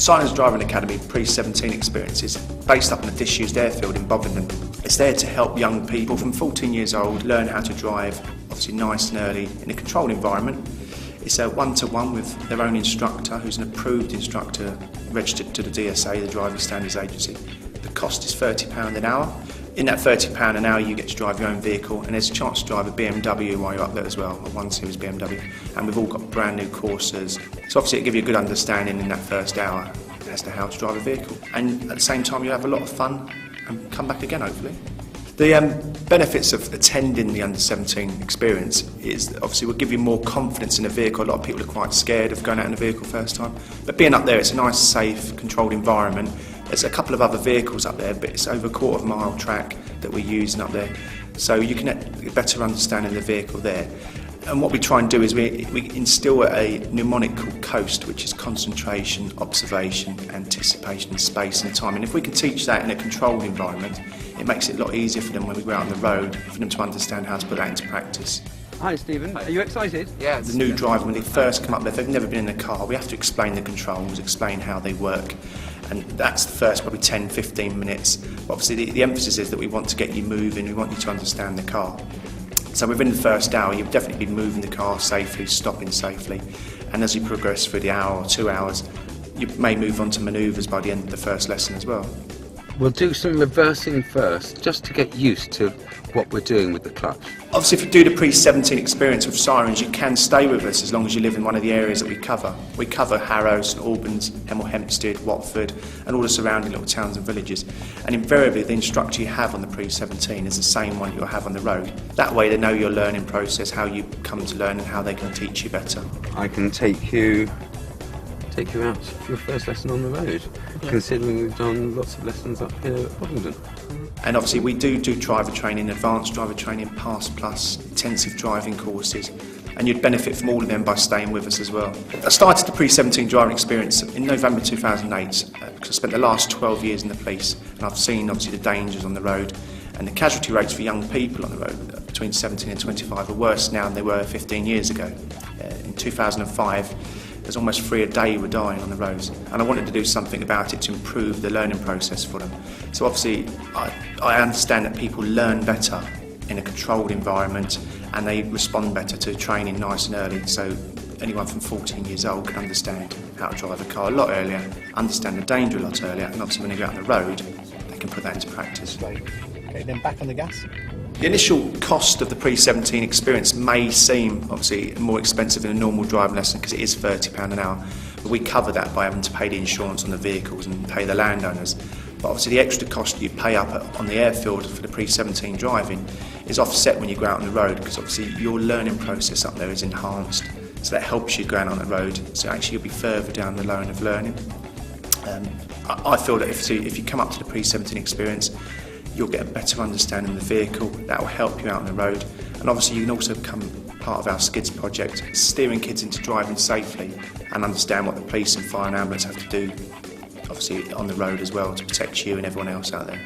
Sirens Driving Academy pre-17 experience is based up in a disused airfield in Bovingdon. It's there to help young people from 14 years old learn how to drive, obviously nice and early, in a controlled environment. It's a one-to-one with their own instructor, who's an approved instructor registered to the DSA, the Driving Standards Agency. The cost is £30 an hour. In that £30 an hour you get to drive your own vehicle, and there's a chance to drive a BMW while you're up there as well, a 1 Series BMW. And we've all got brand new courses. So obviously it'll give you a good understanding in that first hour as to how to drive a vehicle. And at the same time you'll have a lot of fun and come back again hopefully. The benefits of attending the under-17 experience is that obviously will give you more confidence in a vehicle. A lot of people are quite scared of going out in a vehicle first time. But being up there, it's a nice, safe, controlled environment. There's a couple of other vehicles up there, but it's over a quarter-mile track that we're using up there. So you can get a better understanding of the vehicle there. And what we try and do is we instil a mnemonic called COAST, which is concentration, observation, anticipation, and space and time. And if we can teach that in a controlled environment, it makes it a lot easier for them when we go out on the road, for them to understand how to put that into practice. Hi Stephen, are you excited? Yeah. The new driver, when they first come up there, if they've never been in a car, we have to explain the controls, explain how they work. And that's the first probably 10-15 minutes. But obviously the emphasis is that we want to get you moving, we want you to understand the car. So within the first hour you'll definitely be moving the car safely, stopping safely, and as you progress through the hour or 2 hours you may move on to manoeuvres by the end of the first lesson as well. We'll do some reversing first, just to get used to what we're doing with the clutch. Obviously if you do the pre-17 experience with Sirens, you can stay with us as long as you live in one of the areas that we cover. We cover Harrow, St Albans, Hemel Hempstead, Watford and all the surrounding little towns and villages. And invariably the instructor you have on the pre-17 is the same one you'll have on the road. That way they know your learning process, how you come to learn and how they can teach you better. I can take you out for your first lesson on the road, considering we've done lots of lessons up here at Bovingdon. And obviously we do driver training, advanced driver training, Pass Plus, intensive driving courses, and you'd benefit from all of them by staying with us as well. I started the pre-17 driving experience in November 2008 because I spent the last 12 years in the police, and I've seen obviously the dangers on the road, and the casualty rates for young people on the road between 17 and 25 are worse now than they were 15 years ago. In 2005 there's almost 3 a day were dying on the roads, and I wanted to do something about it to improve the learning process for them. So obviously I understand that people learn better in a controlled environment and they respond better to training nice and early, so anyone from 14 years old can understand how to drive a car a lot earlier, understand the danger a lot earlier, and obviously when they go out on the road they can put that into practice. Okay, then back on the gas. The initial cost of the pre-17 experience may seem obviously more expensive than a normal driving lesson because it is £30 an hour, but we cover that by having to pay the insurance on the vehicles and pay the landowners. But obviously the extra cost you pay up on the airfield for the pre-17 driving is offset when you go out on the road, because obviously your learning process up there is enhanced, so that helps you going on the road, so actually you'll be further down the line of learning. I feel that if you come up to the pre-17 experience, you'll get a better understanding of the vehicle. That will help you out on the road, and obviously you can also become part of our SKIDS project, steering kids into driving safely and understand what the police and fire and ambulance have to do obviously on the road as well to protect you and everyone else out there.